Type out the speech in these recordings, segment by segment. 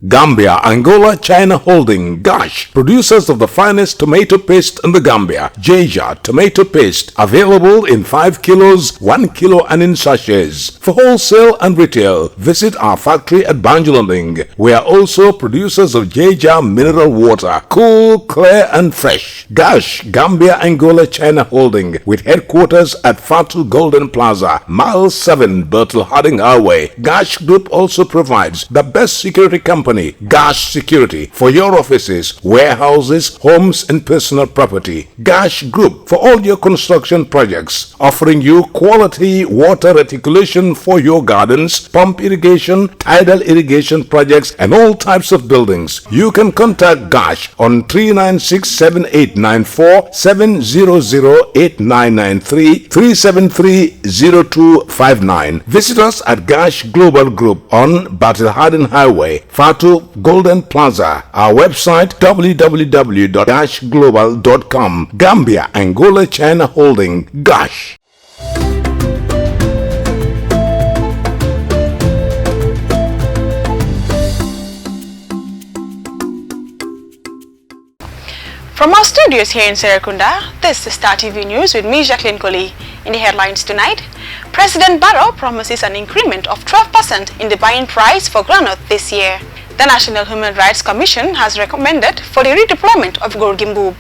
Gambia, Angola, China Holding, Gash, producers of the finest tomato paste in the Gambia. Jaja tomato paste, available in 5 kilos, 1 kilo and in sachets. For wholesale and retail, visit our factory at Banjulunding. We are also producers of Jaja mineral water, cool, clear and fresh. Gash, Gambia, Angola, China Holding, with headquarters at Fatu Golden Plaza, Mile 7, Bertel Harding Highway. Gash Group also provides the best security company, Gash Security, for your offices, warehouses, homes and personal property. Gash Group for all your construction projects, offering you quality water reticulation for your gardens, pump irrigation, tidal irrigation projects and all types of buildings. You can contact Gash on 396-7894, 700-8993, 373-0259. Visit us at Gash Global Group on Battle Harden Highway, Fatu Golden Plaza. Our website www.gashglobal.com. Gambia, Angola, China Holding, Gash. From our studios here in Serekunda, this is Star TV News with me, Jacqueline Coley. In the headlines tonight, President Barrow promises an increment of 12% in the buying price for groundnut this year. The National Human Rights Commission has recommended for the redeployment of Gorgimbub.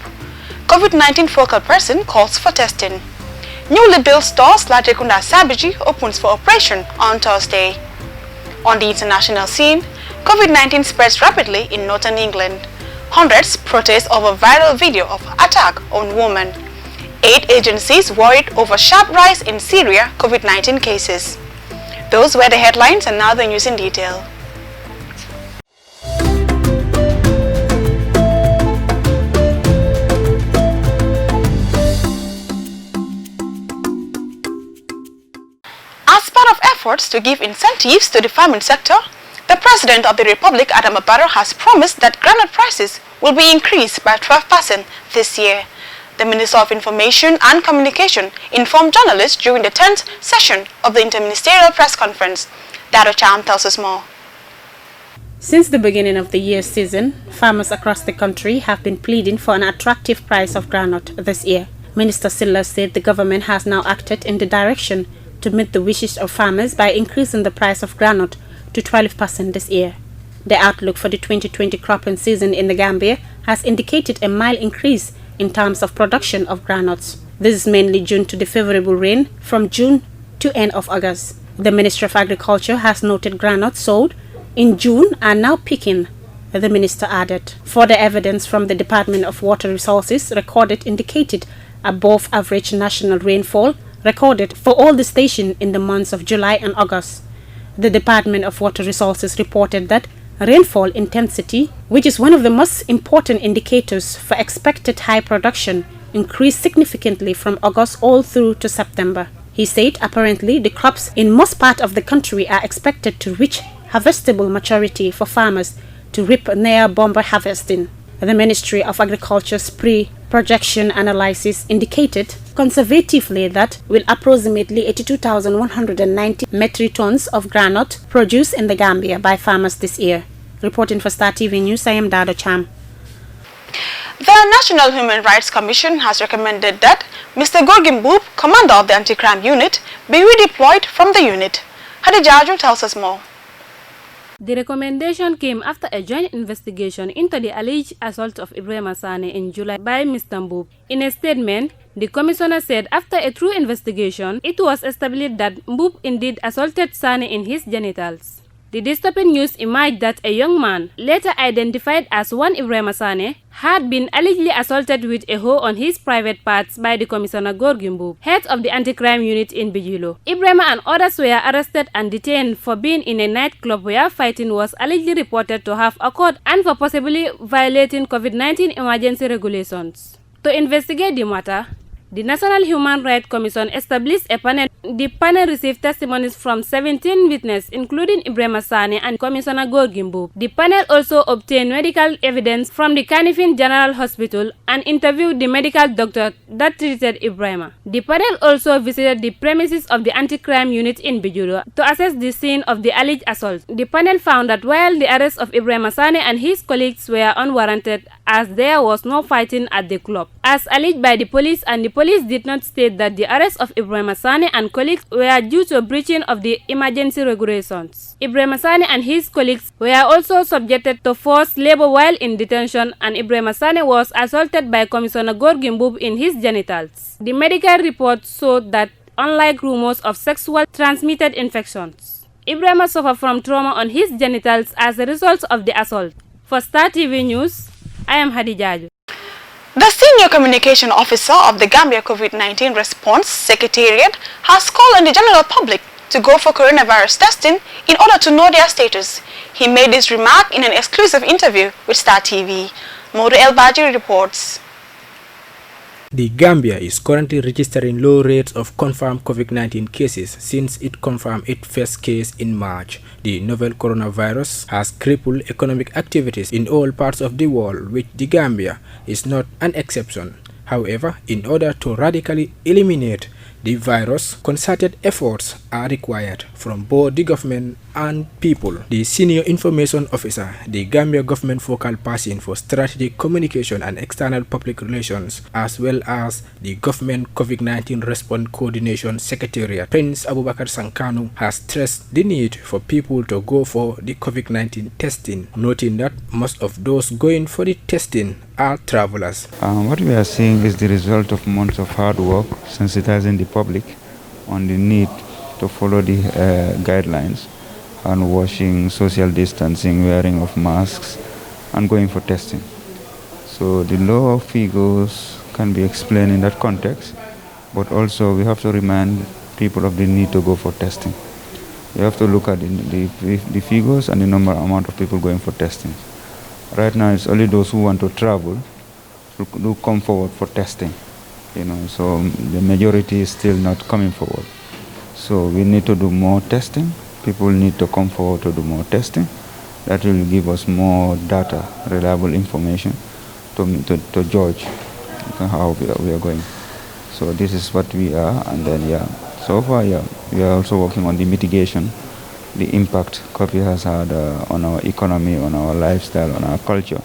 COVID-19 focal person calls for testing. Newly built store Slatekunda Sabiji opens for operation on Thursday. On the international scene, COVID-19 spreads rapidly in northern England. Hundreds protest over viral video of attack on woman. 8 agencies worried over sharp rise in Syria COVID-19 cases. Those were the headlines, and now the news in detail. As part of efforts to give incentives to the farming sector, the President of the Republic, Adama Barrow, has promised that groundnut prices will be increased by 12% this year. The Minister of Information and Communication informed journalists during the 10th session of the Interministerial Press Conference. Dado Cham tells us more. Since the beginning of the year season, farmers across the country have been pleading for an attractive price of groundnut this year. Minister Silla said the government has now acted in the direction to meet the wishes of farmers by increasing the price of groundnut to 12% this year. The outlook for the 2020 cropping season in the Gambia has indicated a mild increase in terms of production of groundnuts. This is mainly due to the favorable rain from June to end of August. The Ministry of Agriculture has noted groundnuts sold in June are now peaking, the minister added. Further evidence from the Department of Water Resources recorded indicated above average national rainfall recorded for all the stations in the months of July and August. The Department of Water Resources reported that rainfall intensity, which is one of the most important indicators for expected high production, increased significantly from August all through to September. He said apparently the crops in most parts of the country are expected to reach harvestable maturity for farmers to reap near bomber harvesting. The Ministry of Agriculture's pre-projection analysis indicated conservatively that will approximately 82,190 metric tons of groundnut produced in the Gambia by farmers this year. Reporting for Star TV News, I am Dado Cham. The National Human Rights Commission has recommended that Mr. Gorgimbub, commander of the anti-crime unit, be redeployed from the unit. Hadijaju tells us more. The recommendation came after a joint investigation into the alleged assault of Ibrahim Sane in July by Mr. Mbub. In a statement, the commissioner said after a true investigation, it was established that Mbub indeed assaulted Sane in his genitals. The disturbing news emerged that a young man, later identified as one Ibrahim Sane, had been allegedly assaulted with a hoe on his private parts by the Commissioner Gorgimbub, head of the anti-crime unit in Bijilo. Ibrahim and others were arrested and detained for being in a nightclub where fighting was allegedly reported to have occurred and for possibly violating COVID-19 emergency regulations. To investigate the matter, the National Human Rights Commission established a panel The panel received testimonies from 17 witnesses, including Ibrahima Sane and Commissioner Gorgimbu. The panel also obtained medical evidence from the Kanifing General Hospital and interviewed the medical doctor that treated Ibrahima. The panel also visited the premises of the anti-crime unit in Bijuru to assess the scene of the alleged assault. The panel found that while the arrest of Ibrahima Sane and his colleagues were unwarranted, as there was no fighting at the club, as alleged by the police, and the police did not state that the arrest of Ibrahima Sane and colleagues were due to a breaching of the emergency regulations. Ibrahima Sane and his colleagues were also subjected to forced labor while in detention, and Ibrahima Sane was assaulted by Commissioner Gorgimbu in his genitals. The medical report showed that, unlike rumors of sexual transmitted infections, Ibrahima suffered from trauma on his genitals as a result of the assault. For Star TV News, I am Hadijaju. The Senior Communication Officer of the Gambia COVID-19 Response Secretariat has called on the general public to go for coronavirus testing in order to know their status. He made this remark in an exclusive interview with Star TV. Modu El Baji reports. The Gambia is currently registering low rates of confirmed COVID-19 cases since it confirmed its first case in March. The novel coronavirus has crippled economic activities in all parts of the world, which the Gambia is not an exception. However, in order to radically eliminate the virus, concerted efforts are required from both the government and people. The Senior Information Officer, the Gambia government focal person for strategic communication and external public relations, as well as the government COVID-19 Response Coordination Secretariat, Prince Abubakar Sankanu, has stressed the need for people to go for the COVID-19 testing, noting that most of those going for the testing are travelers. What we are seeing is the result of months of hard work, sensitizing the public on the need to follow the guidelines and washing, social distancing, wearing of masks, and going for testing. So the low figures can be explained in that context, but also we have to remind people of the need to go for testing. We have to look at the figures and the amount of people going for testing. Right now, it's only those who want to travel who come forward for testing. So the majority is still not coming forward. So we need to do more testing. People need to come forward to do more testing. That will give us more data, reliable information to judge how we are going. So this is what we are, and then so far we are also working on the mitigation, the impact COVID has had on our economy, on our lifestyle, on our culture.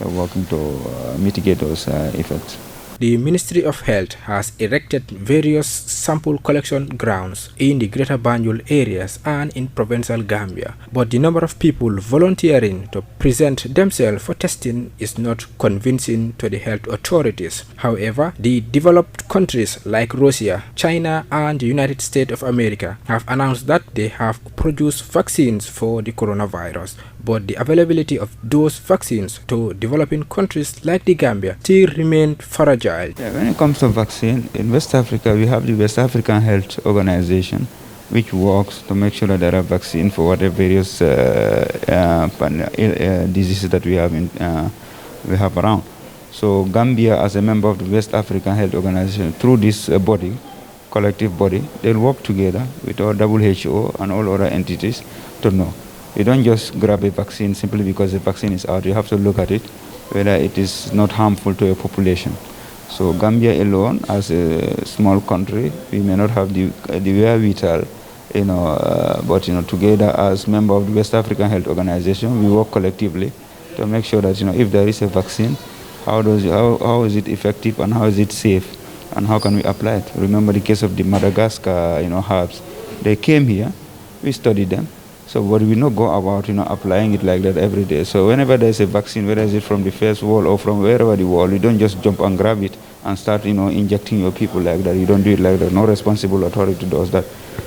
We are working to mitigate those effects. The Ministry of Health has erected various sample collection grounds in the Greater Banjul areas and in provincial Gambia, but the number of people volunteering to present themselves for testing is not convincing to the health authorities. However, the developed countries like Russia, China, and the United States of America have announced that they have produced vaccines for the coronavirus, but the availability of those vaccines to developing countries like the Gambia still remain fragile. When it comes to vaccine, in West Africa, we have the West African Health Organization, which works to make sure that there are vaccines for whatever various diseases that we have around. So Gambia, as a member of the West African Health Organization, through this body, collective body, they'll work together with our WHO and all other entities to know. You don't just grab a vaccine simply because the vaccine is out. You have to look at it, whether it is not harmful to a population. So Gambia alone, as a small country, we may not have the wherewithal, but together as member of the West African Health Organization, we work collectively to make sure that if there is a vaccine, how is it effective and how is it safe, and how can we apply it? Remember the case of the Madagascar, herbs. They came here, we studied them. So but we not go about applying it like that every day. So whenever there is a vaccine, whether it's from the first world or from wherever the world, you don't just jump and grab it and start injecting your people like that. You don't do it like that. No responsible authority does that.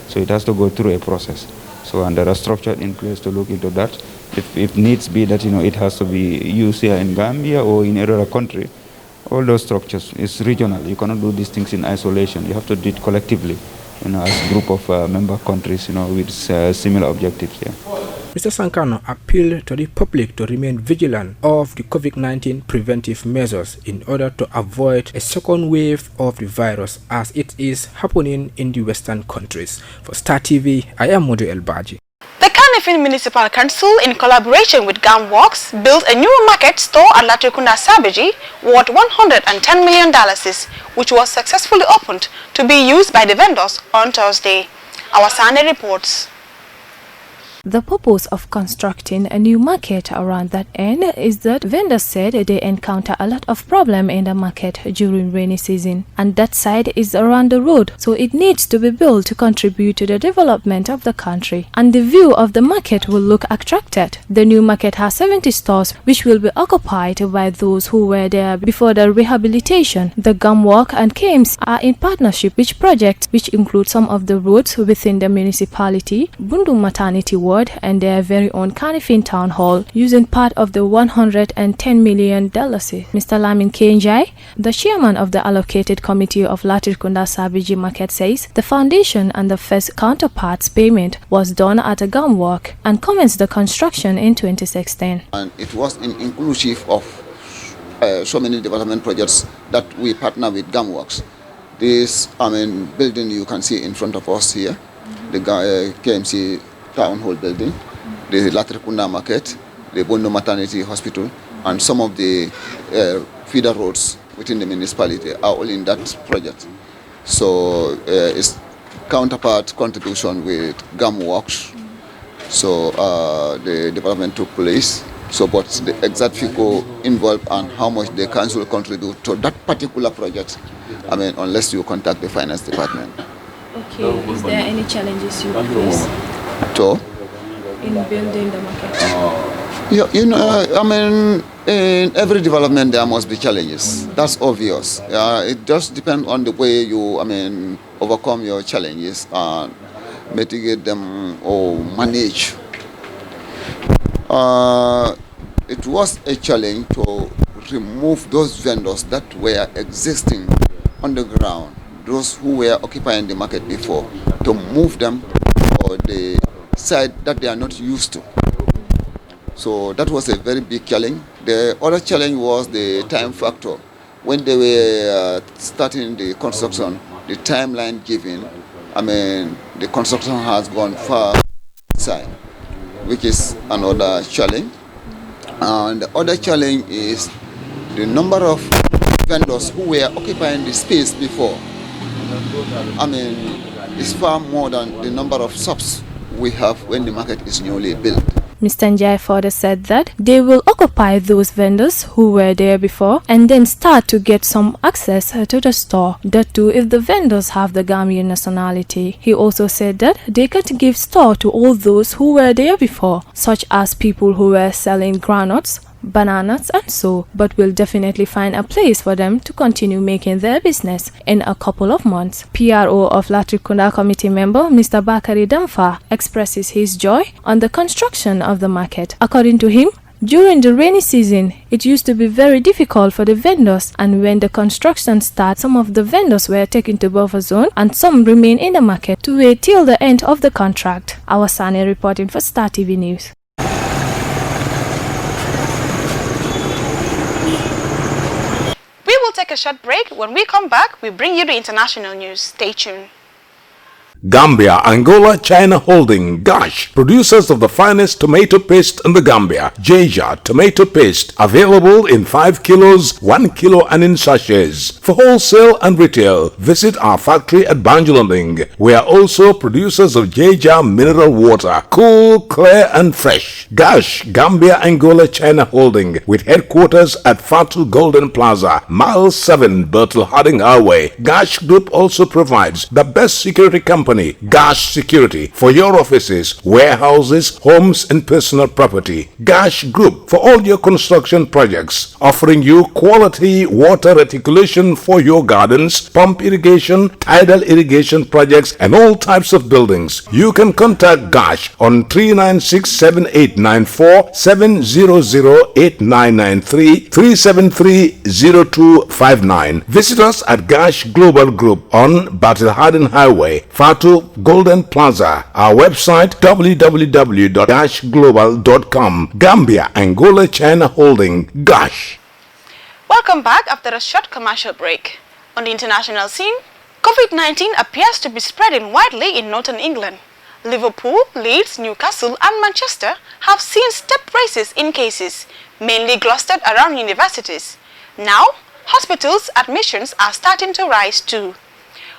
So it has to go through a process. So and there are structures in place to look into that. If needs be that it has to be used here in Gambia or in another country, all those structures is regional. You cannot do these things in isolation. You have to do it collectively. As a group of member countries, with similar objectives. Yeah. Mr. Sankano appealed to the public to remain vigilant of the COVID-19 preventive measures in order to avoid a second wave of the virus as it is happening in the Western countries. For Star TV, I am Modu Elbaji. The Kanifing Municipal Council, in collaboration with GamWorks, built a new market store at Latrikunda Sabeji worth $110 million, which was successfully opened to be used by the vendors on Thursday. Our Sunday reports. The purpose of constructing a new market around that end is that vendors said they encounter a lot of problem in the market during rainy season, and that side is around the road, so it needs to be built to contribute to the development of the country, and the view of the market will look attracted. The new market has 70 stores which will be occupied by those who were there before the rehabilitation. The GamWork and KMC are in partnership with projects which include some of the roads within the municipality, Bundu Maternity Ward, and their very own Kanifing Town Hall, using part of the $110 million. Mr. Lamin Kenjai, the chairman of the allocated committee of Latrikunda Sabiji Market, says the foundation and the first counterparts payment was done at a GamWork and commenced the construction in 2016. And it was inclusive of so many development projects that we partner with GamWorks. This building you can see in front of us here, the KMC Town Hall building, the Latrikunda Market, the Bondo Maternity Hospital, and some of the feeder roads within the municipality are all in that project. So it's counterpart contribution with GamWorks. So the development took place. So but the exact figure involved and how much the council contribute to that particular project, unless you contact the finance department. Okay, is there any challenges you face in building the market? In every development there must be challenges. That's obvious. It just depends on the way you, overcome your challenges and mitigate them or manage. It was a challenge to remove those vendors that were existing on the ground, those who were occupying the market before, to move them or the side that they are not used to. So that was a very big challenge. The other challenge was the time factor. When they were starting the construction, the timeline given, the construction has gone far outside, which is another challenge. And the other challenge is the number of vendors who were occupying the space before. It's far more than the number of shops we have when the market is newly built. Mr. Njai further said that they will occupy those vendors who were there before and then start to get some access to the store, that too if the vendors have the Gambian nationality. He also said that they can't give store to all those who were there before, such as people who were selling granules, bananas and so, but will definitely find a place for them to continue making their business in a couple of months. PRO of Latrikunda committee member Mr. Bakari Damfa expresses his joy on the construction of the market. According to him, during the rainy season, it used to be very difficult for the vendors, and when the construction started, some of the vendors were taken to buffer zone and some remain in the market to wait till the end of the contract. Awasani reporting for Star TV News. We will take a short break. When we come back, we bring you the international news. Stay tuned. Gambia, Angola, China Holding, Gash, producers of the finest tomato paste in the Gambia. Jeja tomato paste, available in 5 kilos, 1 kilo and in sachets. For wholesale and retail, visit our factory at Banjulunding. We are also producers of Jeja mineral water, cool, clear and fresh. Gash, Gambia, Angola, China Holding, with headquarters at Fatu Golden Plaza, Mile 7, Bertel Harding Highway. Gash Group also provides the best security company, Gash Security, for your offices, warehouses, homes and personal property. Gash Group for all your construction projects, offering you quality water reticulation for your gardens, pump irrigation, tidal irrigation projects and all types of buildings. You can contact Gash on 396-7894, 700-8993, 373-0259. Visit us at Gash Global Group on Battle Harden Highway, Fatu Plateau Golden Plaza. Our website www.global.com. Gambia, Angola, China Holding. Gosh. Welcome back after a short commercial break. On the international scene, COVID-19 appears to be spreading widely in northern England. Liverpool, Leeds, Newcastle and Manchester have seen step rises in cases, mainly clustered around universities. Now, hospitals' admissions are starting to rise too.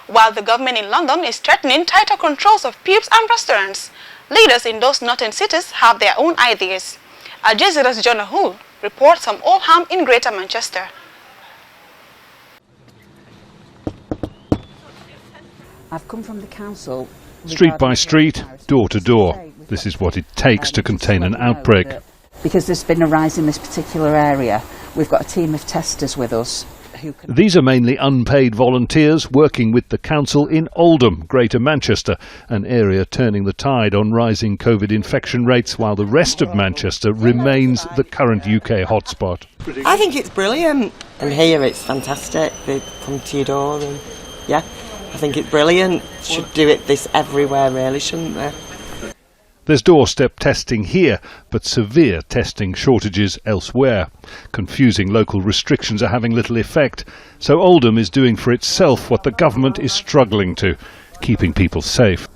While the government in London is threatening tighter controls of pubs and restaurants, leaders in those northern cities have their own ideas. Al Jazeera's Jonah Hull reports from Oldham in Greater Manchester. I've come from the council. Street by street, door to door. This is what it takes to contain an outbreak. Because there's been a rise in this particular area, we've got a team of testers with us. These are mainly unpaid volunteers working with the council in Oldham, Greater Manchester, an area turning the tide on rising COVID infection rates, while the rest of Manchester remains the current UK hotspot. I think it's brilliant, and here it's fantastic. They come to your door, and yeah, I think it's brilliant. Should do this everywhere, really, shouldn't they? There's doorstep testing here, but severe testing shortages elsewhere. Confusing local restrictions are having little effect, so Oldham is doing for itself what the government is struggling to, keeping people safe.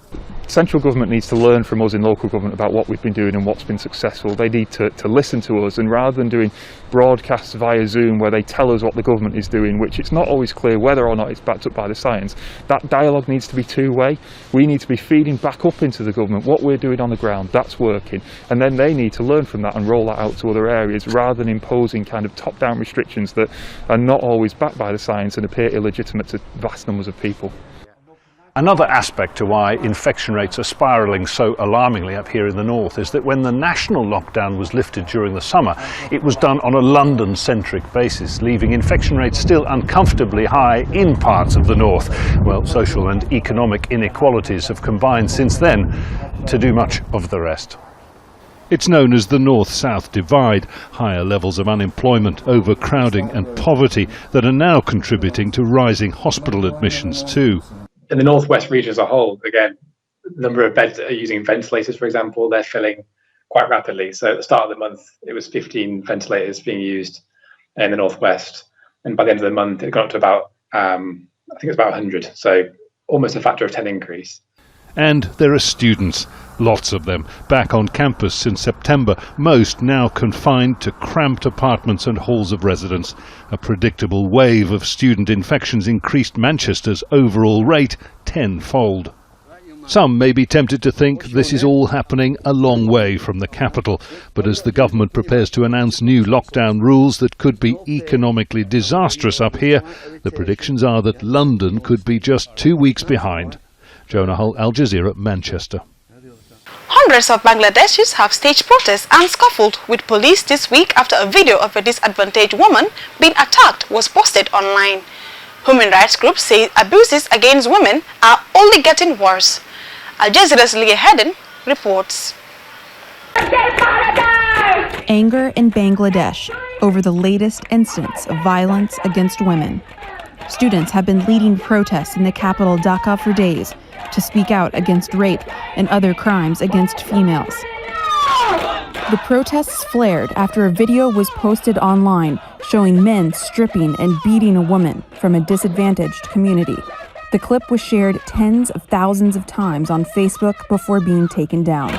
Central government needs to learn from us in local government about what we've been doing and what's been successful. They need to listen to us, and rather than doing broadcasts via Zoom where they tell us what the government is doing, which it's not always clear whether or not it's backed up by the science, that dialogue needs to be two-way. We need to be feeding back up into the government what we're doing on the ground, that's working, and then they need to learn from that and roll that out to other areas rather than imposing kind of top-down restrictions that are not always backed by the science and appear illegitimate to vast numbers of people. Another aspect to why infection rates are spiralling so alarmingly up here in the north is that when the national lockdown was lifted during the summer, it was done on a London-centric basis, leaving infection rates still uncomfortably high in parts of the north. Well, social and economic inequalities have combined since then to do much of the rest. It's known as the North-South divide, higher levels of unemployment, overcrowding and poverty that are now contributing to rising hospital admissions too. In the northwest region as a whole, again, the number of beds that are using ventilators, for example, they're filling quite rapidly. So at the start of the month, it was 15 ventilators being used in the northwest, and by the end of the month, it got up to about, I think it's about 100. So almost a factor of 10 increase. And there are students, lots of them, back on campus since September, most now confined to cramped apartments and halls of residence. A predictable wave of student infections increased Manchester's overall rate tenfold. Some may be tempted to think this is all happening a long way from the capital, but as the government prepares to announce new lockdown rules that could be economically disastrous up here, the predictions are that London could be just 2 weeks behind. Jonah Hull, Al Jazeera, Manchester. Hundreds of Bangladeshis have staged protests and scuffled with police this week after a video of a disadvantaged woman being attacked was posted online. Human rights groups say abuses against women are only getting worse. Al Jazeera's Leah Hedden reports. Anger in Bangladesh over the latest instance of violence against women. Students have been leading protests in the capital Dhaka for days to speak out against rape and other crimes against females. The protests flared after a video was posted online showing men stripping and beating a woman from a disadvantaged community. The clip was shared tens of thousands of times on Facebook before being taken down.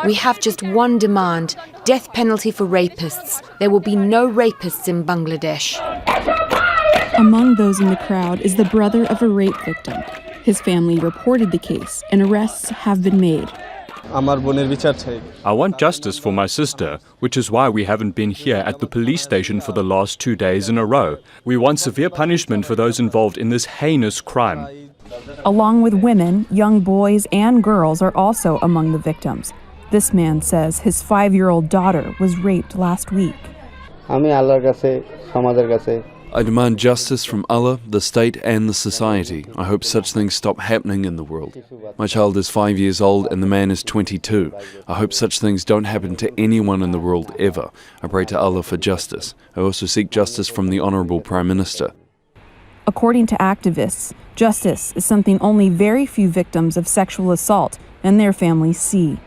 We have just one demand: death penalty for rapists. There will be no rapists in Bangladesh. Among those in the crowd is the brother of a rape victim. His family reported the case and arrests have been made. I want justice for my sister, which is why we haven't been here at the police station for the last 2 days in a row. We want severe punishment for those involved in this heinous crime. Along with women, young boys and girls are also among the victims. This man says his 5-year-old daughter was raped last week. I demand justice from Allah, the state and the society. I hope such things stop happening in the world. My child is 5 years old and the man is 22. I hope such things don't happen to anyone in the world ever. I pray to Allah for justice. I also seek justice from the Honourable Prime Minister. According to activists, Justice is something only very few victims of sexual assault and their families see.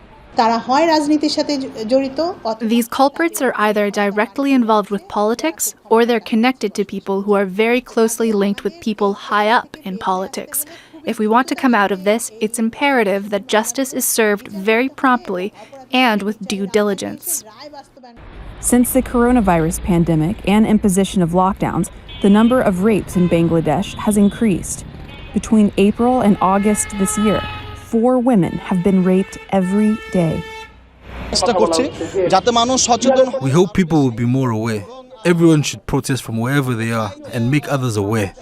These culprits are either directly involved with politics or they're connected to people who are very closely linked with people high up in politics. If we want to come out of this, it's imperative that justice is served very promptly and with due diligence. Since the coronavirus pandemic and imposition of lockdowns, the number of rapes in Bangladesh has increased. Between April and August this year, 4 women have been raped every day. We hope people will be more aware. Everyone should protest from wherever they are and make others aware.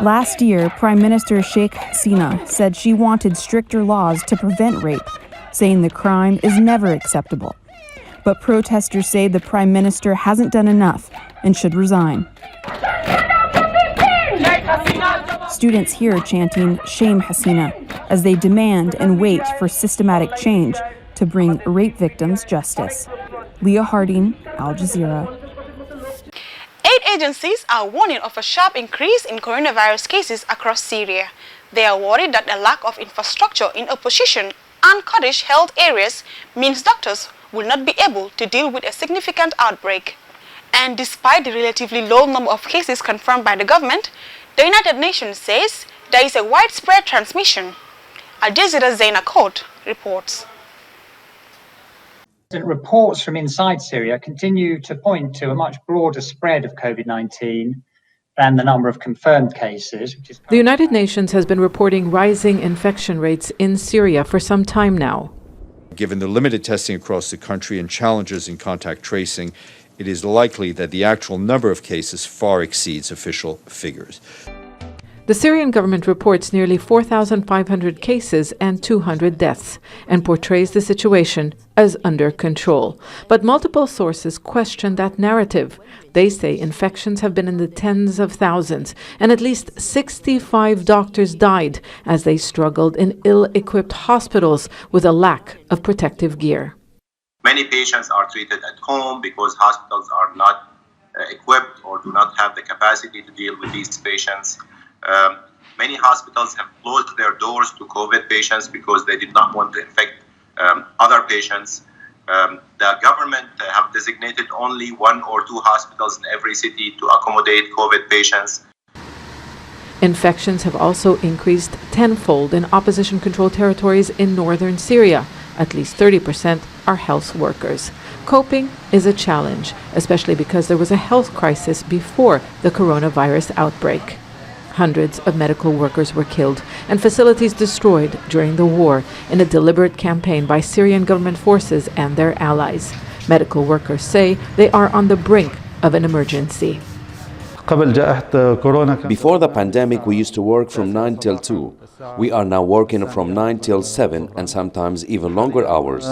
Last year, Prime Minister Sheikh Hasina said she wanted stricter laws to prevent rape, saying the crime is never acceptable. But protesters say the Prime Minister hasn't done enough and should resign. Students here chanting "Shame Hasina" as they demand and wait for systematic change to bring rape victims justice. Leah Harding, Al Jazeera. Aid agencies are warning of a sharp increase in coronavirus cases across Syria. They are worried that a lack of infrastructure in opposition and Kurdish held areas means doctors will not be able to deal with a significant outbreak. And despite the relatively low number of cases confirmed by the government, the United Nations says there is a widespread transmission. Al Jazeera's Zaina Court reports. Reports from inside Syria continue to point to a much broader spread of COVID-19 than the number of confirmed cases. The United Nations has been reporting rising infection rates in Syria for some time now. Given the limited testing across the country and challenges in contact tracing, it is likely that the actual number of cases far exceeds official figures. The Syrian government reports nearly 4,500 cases and 200 deaths and portrays the situation as under control. But multiple sources question that narrative. They say infections have been in the tens of thousands and at least 65 doctors died as they struggled in ill-equipped hospitals with a lack of protective gear. Many patients are treated at home because hospitals are not equipped or do not have the capacity to deal with these patients. Many hospitals have closed their doors to COVID patients because they did not want to infect other patients. The government have designated only 1 or 2 hospitals in every city to accommodate COVID patients. Infections have also increased tenfold in opposition-controlled territories in northern Syria. At least 30% are health workers. Coping is a challenge, especially because there was a health crisis before the coronavirus outbreak. Hundreds of medical workers were killed and facilities destroyed during the war in a deliberate campaign by Syrian government forces and their allies. Medical workers say they are on the brink of an emergency. Before the pandemic, we used to work from 9 till 2. We are now working from 9 till 7 and sometimes even longer hours.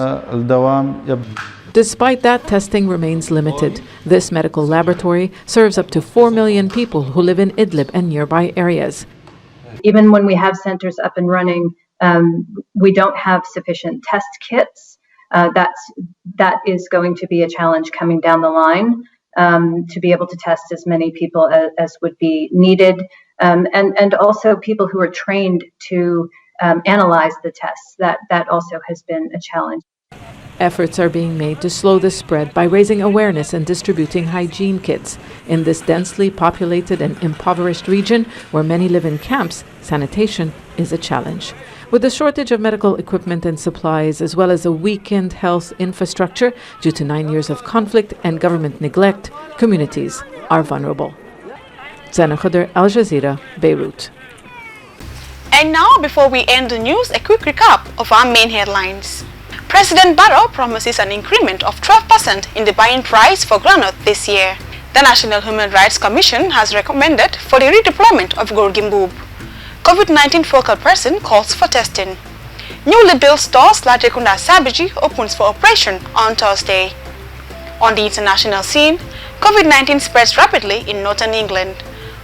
Despite that, testing remains limited. This medical laboratory serves up to 4 million people who live in Idlib and nearby areas. Even when we have centers up and running, we don't have sufficient test kits. That is going to be a challenge coming down the line, to be able to test as many people as would be needed, and also people who are trained to analyze the tests. That also has been a challenge. Efforts are being made to slow the spread by raising awareness and distributing hygiene kits. In this densely populated and impoverished region, where many live in camps, sanitation is a challenge. With the shortage of medical equipment and supplies, as well as a weakened health infrastructure due to 9 years of conflict and government neglect, communities are vulnerable. Zana Khadr, Al Jazeera, Beirut. And now, before we end the news, a quick recap of our main headlines. President Barrow promises an increment of 12% in the buying price for groundnut this year. The National Human Rights Commission has recommended for the redeployment of Gorgimboob. COVID-19 focal person calls for testing. Newly built store Slatrikunda Sabiji opens for operation on Thursday. On the international scene, COVID-19 spreads rapidly in northern England.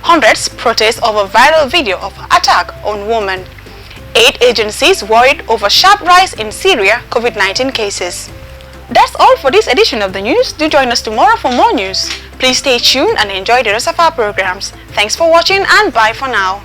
Hundreds protest over viral video of attack on woman. Aid agencies worried over sharp rise in Syria COVID-19 cases. That's all for this edition of the news. Do join us tomorrow for more news. Please stay tuned and enjoy the rest of our programs. Thanks for watching and bye for now.